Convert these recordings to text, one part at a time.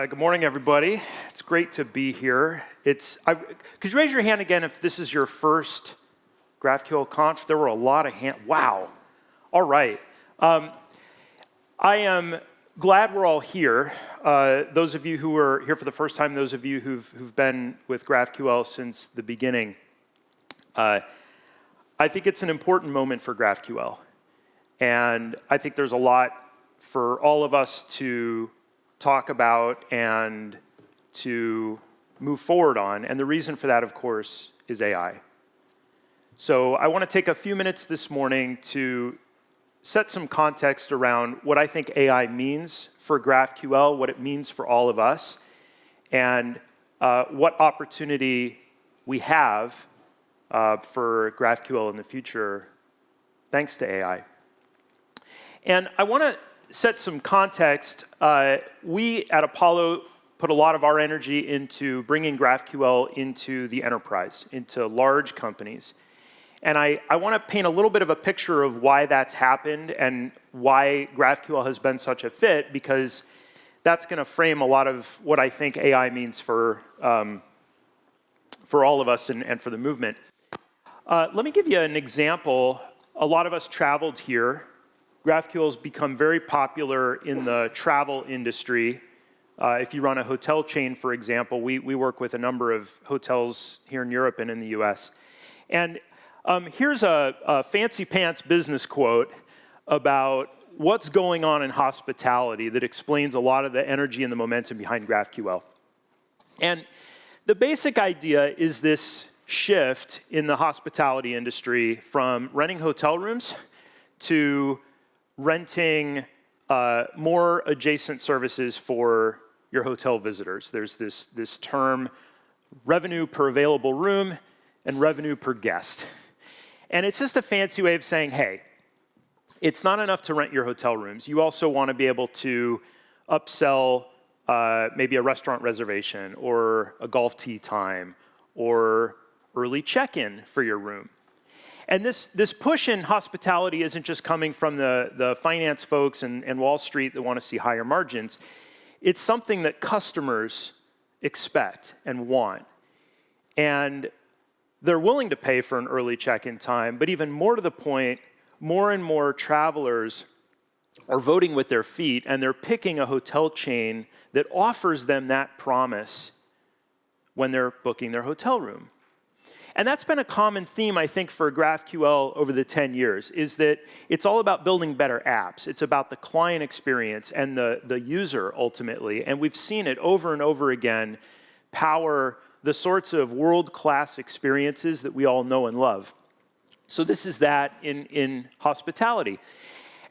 Good morning, everybody. It's great to be here. Could you raise your hand again if this is your first GraphQL Conf? There were a lot of hands. Wow. All right. I am glad we're all here. Those of you who are here for the first time, those of you who've been with GraphQL since the beginning, I think it's an important moment for GraphQL. And I think there's a lot for all of us to talk about and to move forward on. And the reason for that, of course, is AI. So I want to take a few minutes this morning to set some context around what I think AI means for GraphQL, what it means for all of us, and what opportunity we have for GraphQL in the future thanks to AI. And I want to set some context. We at Apollo put a lot of our energy into bringing GraphQL into the enterprise, into large companies. And I want to paint a little bit of a picture of why that's happened and why GraphQL has been such a fit, because that's going to frame a lot of what I think AI means for all of us and for the movement. Let me give you an example. A lot of us traveled here. GraphQL has become very popular in the travel industry. If you run a hotel chain, for example, we work with a number of hotels here in Europe and in the US. And here's a fancy pants business quote about what's going on in hospitality that explains a lot of the energy and the momentum behind GraphQL. And the basic idea is this shift in the hospitality industry from renting hotel rooms to renting more adjacent services for your hotel visitors. There's this term, revenue per available room and revenue per guest. And it's just a fancy way of saying, hey, it's not enough to rent your hotel rooms. You also want to be able to upsell maybe a restaurant reservation or a golf tee time or early check-in for your room. And this push in hospitality isn't just coming from the finance folks and Wall Street that want to see higher margins. It's something that customers expect and want. And they're willing to pay for an early check-in time, but even more to the point, more and more travelers are voting with their feet, and they're picking a hotel chain that offers them that promise when they're booking their hotel room. And that's been a common theme, I think, for GraphQL over the 10 years, is that it's all about building better apps. It's about the client experience and the user, ultimately. And we've seen it over and over again power the sorts of world-class experiences that we all know and love. So this is that in hospitality.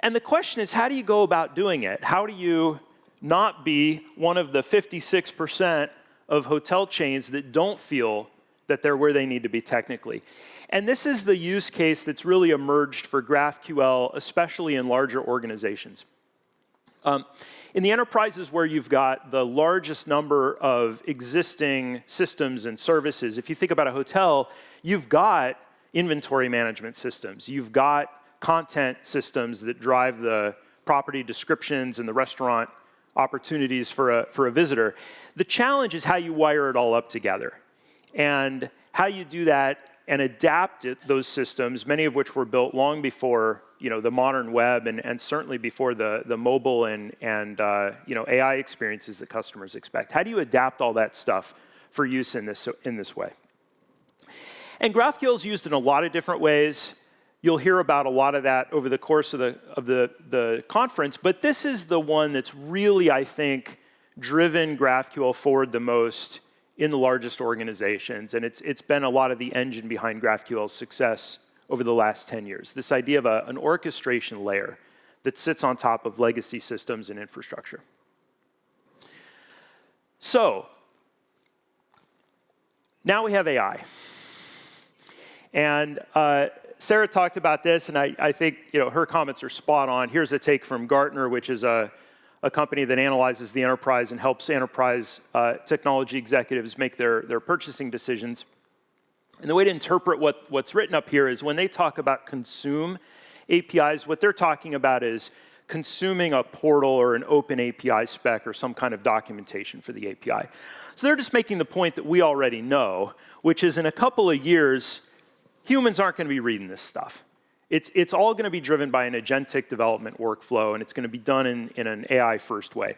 And the question is, how do you go about doing it? How do you not be one of the 56% of hotel chains that don't feel that they're where they need to be technically? And this is the use case that's really emerged for GraphQL, especially in larger organizations. In the enterprises where you've got the largest number of existing systems and services, if you think about a hotel, you've got inventory management systems. You've got content systems that drive the property descriptions and the restaurant opportunities for a visitor. The challenge is how you wire it all up together, and how you do that and adapt those systems, many of which were built long before the modern web and certainly before the mobile and AI experiences that customers expect. How do you adapt all that stuff for use in this way? And GraphQL is used in a lot of different ways. You'll hear about a lot of that over the course of the conference, but this is the one that's really, I think, driven GraphQL forward the most in the largest organizations, and it's been a lot of the engine behind GraphQL's success over the last 10 years. This idea of an orchestration layer that sits on top of legacy systems and infrastructure. So, now we have AI. And Sarah talked about this, and I think her comments are spot on. Here's a take from Gartner, which is a company that analyzes the enterprise and helps enterprise technology executives make their purchasing decisions. And the way to interpret what's written up here is when they talk about consume APIs, what they're talking about is consuming a portal or an open API spec or some kind of documentation for the API. So they're just making the point that we already know, which is in a couple of years, humans aren't going to be reading this stuff. It's all going to be driven by an agentic development workflow, and it's going to be done in an AI-first way.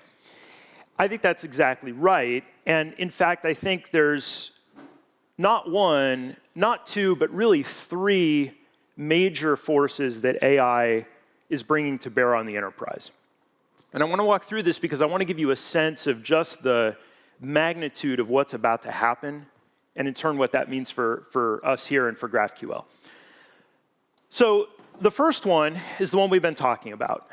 I think that's exactly right. And in fact, I think there's not one, not two, but really three major forces that AI is bringing to bear on the enterprise. And I want to walk through this because I want to give you a sense of just the magnitude of what's about to happen, and in turn what that means for us here and for GraphQL. So the first one is the one we've been talking about.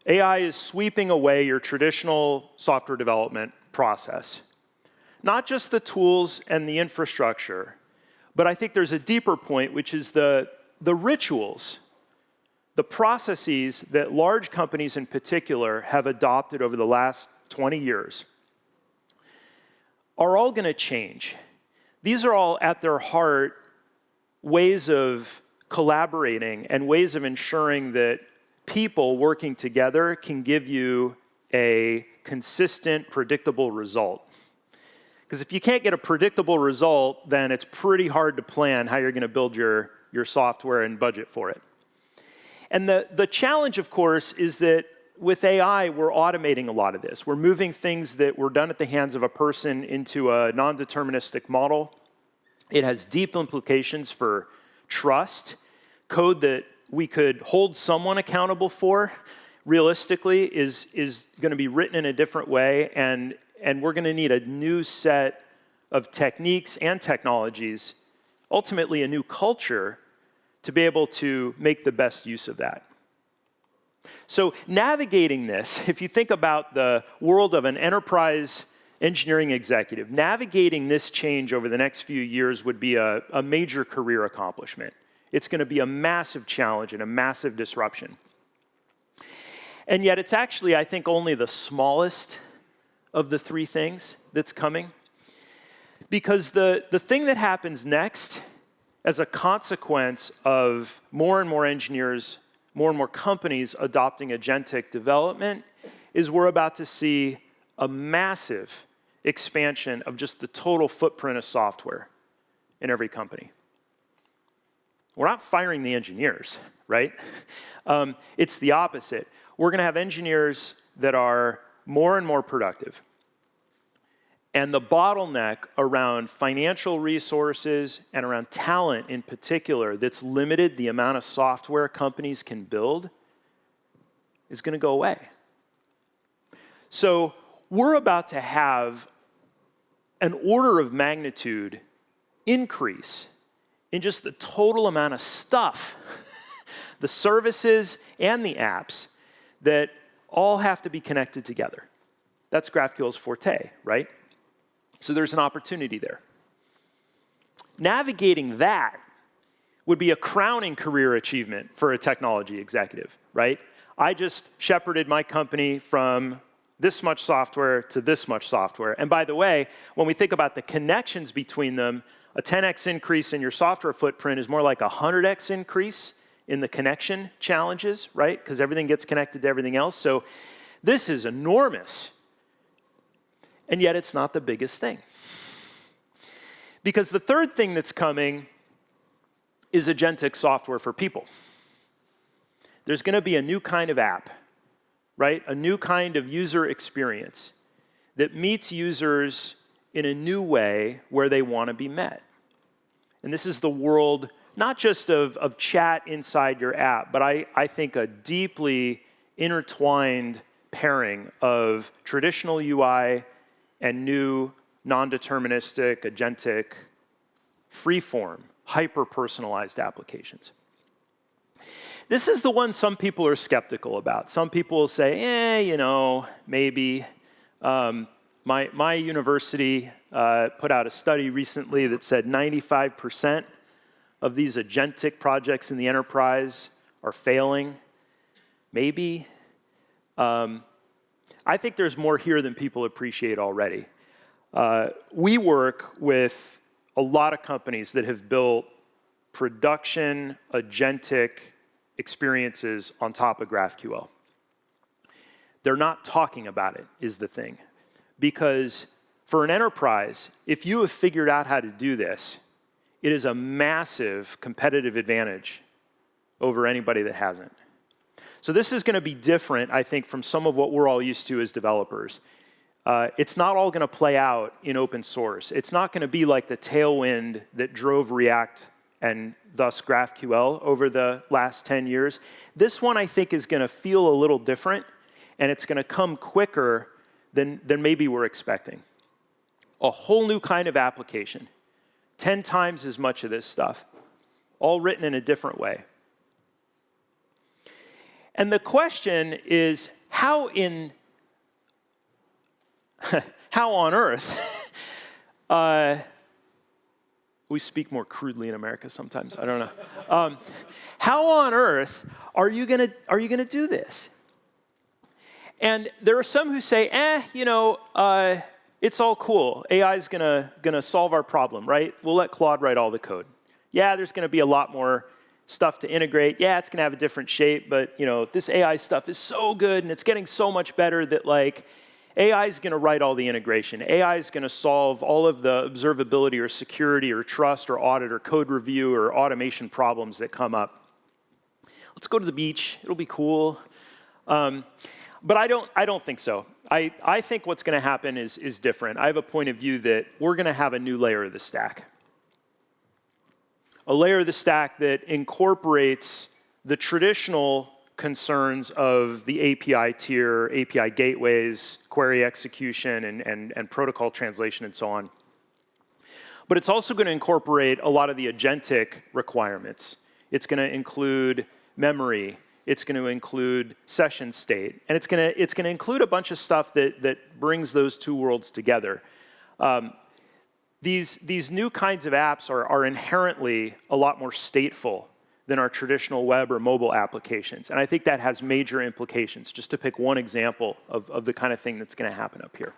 AI is sweeping away your traditional software development process. Not just the tools and the infrastructure, but I think there's a deeper point, which is the rituals, the processes that large companies in particular have adopted over the last 20 years are all going to change. These are all at their heart ways of collaborating and ways of ensuring that people working together can give you a consistent, predictable result. Because if you can't get a predictable result, then it's pretty hard to plan how you're going to build your software and budget for it. And the challenge, of course, is that with AI, we're automating a lot of this. We're moving things that were done at the hands of a person into a non-deterministic model. It has deep implications for trust. Code that we could hold someone accountable for, realistically, is going to be written in a different way, and we're going to need a new set of techniques and technologies, ultimately a new culture, to be able to make the best use of that. So navigating this, if you think about the world of an enterprise engineering executive, navigating this change over the next few years would be a major career accomplishment. It's going to be a massive challenge and a massive disruption. And yet it's actually, I think, only the smallest of the three things that's coming. Because the thing that happens next, as a consequence of more and more engineers, more and more companies adopting agentic development, is we're about to see a massive expansion of just the total footprint of software in every company. We're not firing the engineers, right? It's the opposite. We're going to have engineers that are more and more productive. And the bottleneck around financial resources and around talent in particular that's limited the amount of software companies can build is going to go away. So we're about to have an order of magnitude increase in just the total amount of stuff, the services and the apps that all have to be connected together. That's GraphQL's forte, right? So there's an opportunity there. Navigating that would be a crowning career achievement for a technology executive, right? I just shepherded my company from this much software to this much software. And by the way, when we think about the connections between them, a 10x increase in your software footprint is more like a 100x increase in the connection challenges, right? Because everything gets connected to everything else. So this is enormous. And yet it's not the biggest thing. Because the third thing that's coming is agentic software for people. There's going to be a new kind of app, right? A new kind of user experience that meets users in a new way where they want to be met. And this is the world not just of chat inside your app, but I think a deeply intertwined pairing of traditional UI and new non-deterministic, agentic, free-form, hyper-personalized applications. This is the one some people are skeptical about. Some people will say, maybe. My university put out a study recently that said 95% of these agentic projects in the enterprise are failing. Maybe. I think there's more here than people appreciate already. We work with a lot of companies that have built production agentic experiences on top of GraphQL. They're not talking about it, is the thing. Because for an enterprise, if you have figured out how to do this, it is a massive competitive advantage over anybody that hasn't. So this is going to be different, I think, from some of what we're all used to as developers. It's not all going to play out in open source. It's not going to be like the tailwind that drove React and thus GraphQL over the last 10 years. This one, I think, is going to feel a little different, and it's going to come quicker than maybe we're expecting. A whole new kind of application, 10 times as much of this stuff, all written in a different way. And the question is, how on earth, we speak more crudely in America sometimes, I don't know. How on earth are you gonna do this? And there are some who say, it's all cool. AI is gonna solve our problem, right? We'll let Claude write all the code. Yeah, there's gonna be a lot more stuff to integrate. Yeah, it's gonna have a different shape, but this AI stuff is so good and it's getting so much better that AI is gonna write all the integration. AI is gonna solve all of the observability or security or trust or audit or code review or automation problems that come up. Let's go to the beach. It'll be cool. But I don't think so. I think what's going to happen is different. I have a point of view that we're going to have a new layer of the stack. A layer of the stack that incorporates the traditional concerns of the API tier, API gateways, query execution, and protocol translation, and so on. But it's also going to incorporate a lot of the agentic requirements. It's going to include memory. It's going to include session state, and it's going to include a bunch of stuff that brings those two worlds together. These new kinds of apps are inherently a lot more stateful than our traditional web or mobile applications, and I think that has major implications. Just to pick one example of the kind of thing that's going to happen up here.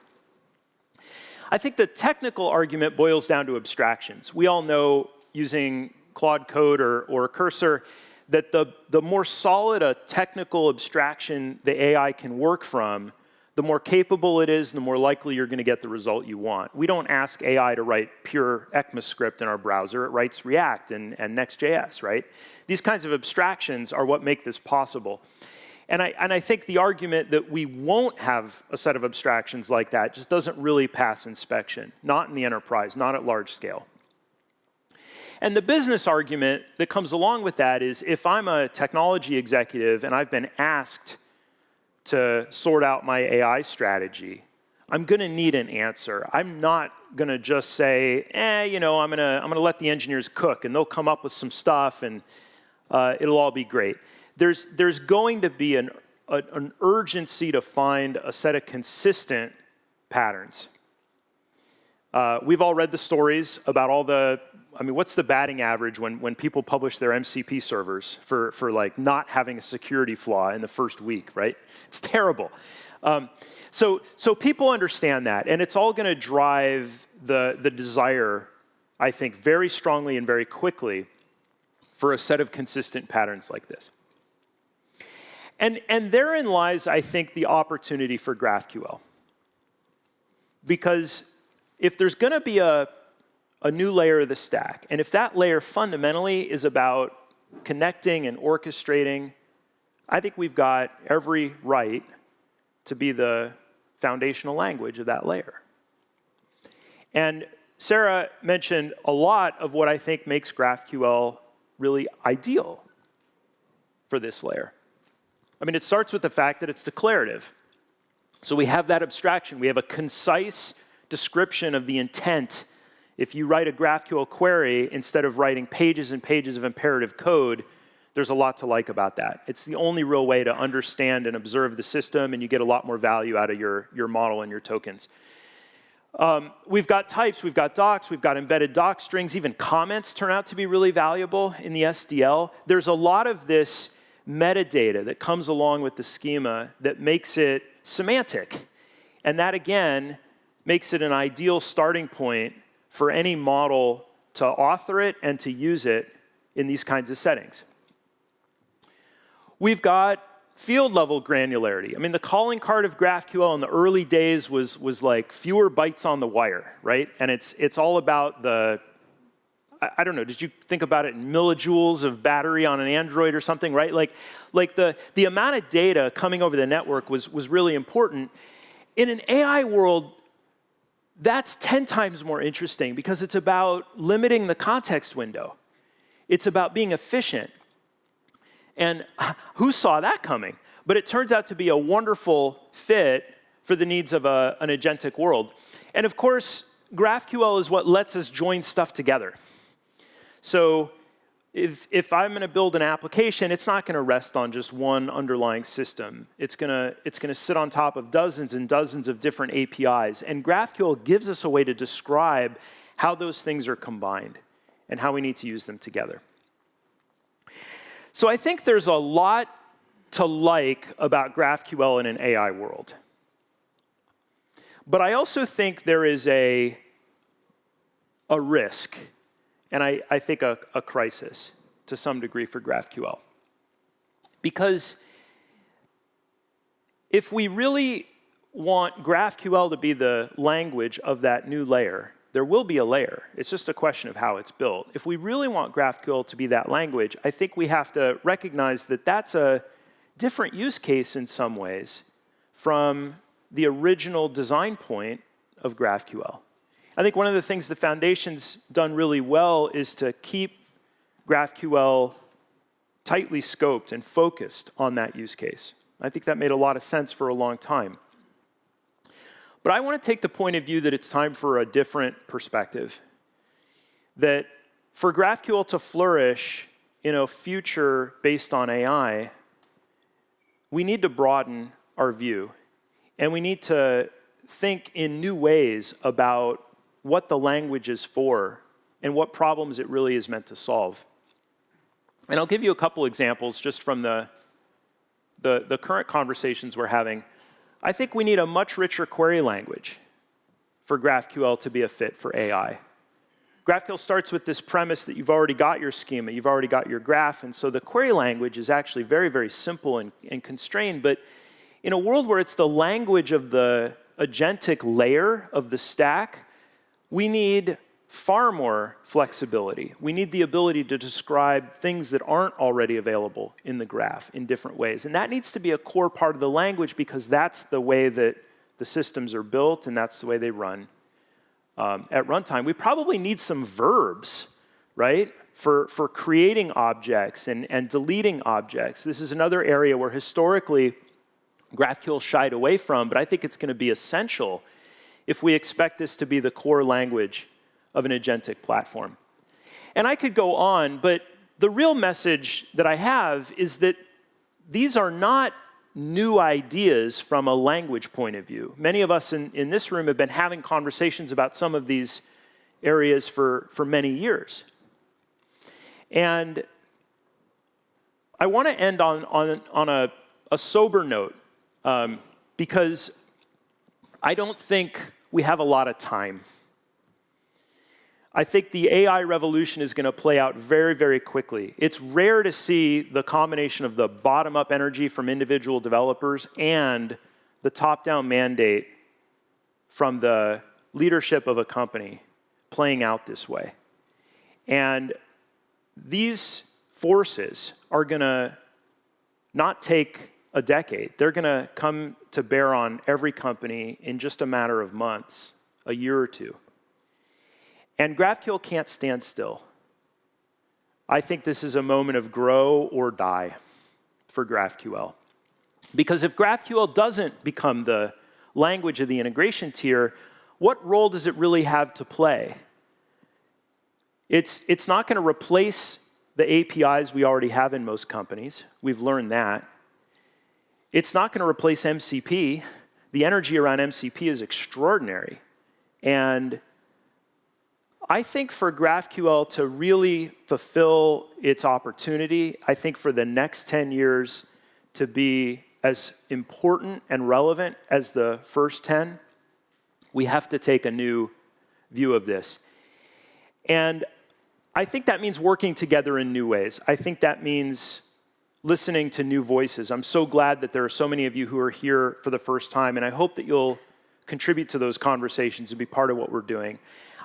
I think the technical argument boils down to abstractions. We all know, using Claude Code or Cursor, that the more solid a technical abstraction the AI can work from, the more capable it is, the more likely you're going to get the result you want. We don't ask AI to write pure ECMAScript in our browser. It writes React and Next.js, right? These kinds of abstractions are what make this possible. And I think the argument that we won't have a set of abstractions like that just doesn't really pass inspection, not in the enterprise, not at large scale. And the business argument that comes along with that is, if I'm a technology executive and I've been asked to sort out my AI strategy, I'm going to need an answer. I'm not going to just say, I'm going to let the engineers cook and they'll come up with some stuff and it'll all be great. There's going to be an urgency to find a set of consistent patterns. We've all read the stories about what's the batting average when people publish their MCP servers for not having a security flaw in the first week, right? It's terrible. So people understand that, and it's all going to drive the desire, I think, very strongly and very quickly for a set of consistent patterns like this. And therein lies, I think, the opportunity for GraphQL. Because if there's going to be a new layer of the stack, and if that layer fundamentally is about connecting and orchestrating, I think we've got every right to be the foundational language of that layer. And Sarah mentioned a lot of what I think makes GraphQL really ideal for this layer. It starts with the fact that it's declarative. So we have that abstraction. We have a concise description of the intent. If you write a GraphQL query, instead of writing pages and pages of imperative code, there's a lot to like about that. It's the only real way to understand and observe the system, and you get a lot more value out of your model and your tokens. We've got types, we've got docs, we've got embedded doc strings. Even comments turn out to be really valuable in the SDL. There's a lot of this metadata that comes along with the schema that makes it semantic. And that, again, makes it an ideal starting point for any model to author it and to use it in these kinds of settings. We've got field level granularity. I mean, the calling card of GraphQL in the early days was like fewer bytes on the wire, right? And it's all about the, I don't know, did you think about it in millijoules of battery on an Android or something, right? Like the amount of data coming over the network was really important. In an AI world, that's 10 times more interesting because it's about limiting the context window. It's about being efficient. And who saw that coming? But it turns out to be a wonderful fit for the needs of an agentic world. And of course, GraphQL is what lets us join stuff together. So if I'm going to build an application, it's not going to rest on just one underlying system. It's going to sit on top of dozens and dozens of different APIs. And GraphQL gives us a way to describe how those things are combined and how we need to use them together. So I think there's a lot to like about GraphQL in an AI world. But I also think there is a risk, and I think a crisis to some degree for GraphQL. Because if we really want GraphQL to be the language of that new layer, there will be a layer. It's just a question of how it's built. If we really want GraphQL to be that language, I think we have to recognize that that's a different use case in some ways from the original design point of GraphQL. I think one of the things the Foundation's done really well is to keep GraphQL tightly scoped and focused on that use case. I think that made a lot of sense for a long time. But I want to take the point of view that it's time for a different perspective. That for GraphQL to flourish in a future based on AI, we need to broaden our view. And we need to think in new ways about what the language is for and what problems it really is meant to solve. And I'll give you a couple examples just from the current conversations we're having. I think we need a much richer query language for GraphQL to be a fit for AI. GraphQL starts with this premise that you've already got your schema, you've already got your graph, and so the query language is actually very, very simple and constrained. But in a world where it's the language of the agentic layer of the stack, we need far more flexibility. We need the ability to describe things that aren't already available in the graph in different ways. And that needs to be a core part of the language because that's the way that the systems are built and that's the way they run at runtime. We probably need some verbs, right, for creating objects and deleting objects. This is another area where historically GraphQL shied away from, but I think it's going to be essential if we expect this to be the core language of an agentic platform. And I could go on, but the real message that I have is that these are not new ideas from a language point of view. Many of us in this room have been having conversations about some of these areas for many years. And I want to end on a sober note because I don't think we have a lot of time. I think the AI revolution is going to play out very, very quickly. It's rare to see the combination of the bottom-up energy from individual developers and the top-down mandate from the leadership of a company playing out this way. And these forces are going to not take a decade. They're going to come to bear on every company in just a matter of months, a year or two. And GraphQL can't stand still. I think this is a moment of grow or die for GraphQL. Because if GraphQL doesn't become the language of the integration tier, what role does it really have to play? It's not going to replace the APIs we already have in most companies. We've learned that. It's not going to replace MCP. The energy around MCP is extraordinary. And I think for GraphQL to really fulfill its opportunity, I think for the next 10 years to be as important and relevant as the first 10, we have to take a new view of this. And I think that means working together in new ways. I think that means listening to new voices. I'm so glad that there are so many of you who are here for the first time, and I hope that you'll contribute to those conversations and be part of what we're doing.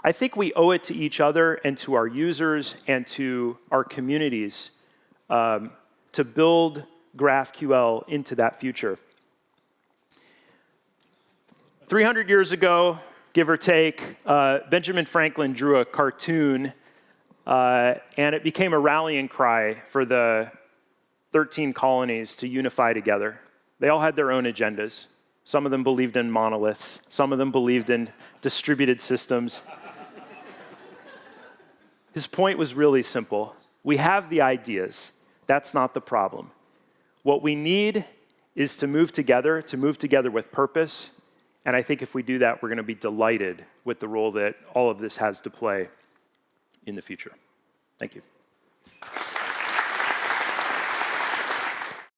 I think we owe it to each other and to our users and to our communities to build GraphQL into that future. 300 years ago, give or take, Benjamin Franklin drew a cartoon, and it became a rallying cry for the 13 colonies to unify together. They all had their own agendas. Some of them believed in monoliths. Some of them believed in distributed systems. His point was really simple. We have the ideas. That's not the problem. What we need is to move together with purpose. And I think if we do that, we're going to be delighted with the role that all of this has to play in the future. Thank you.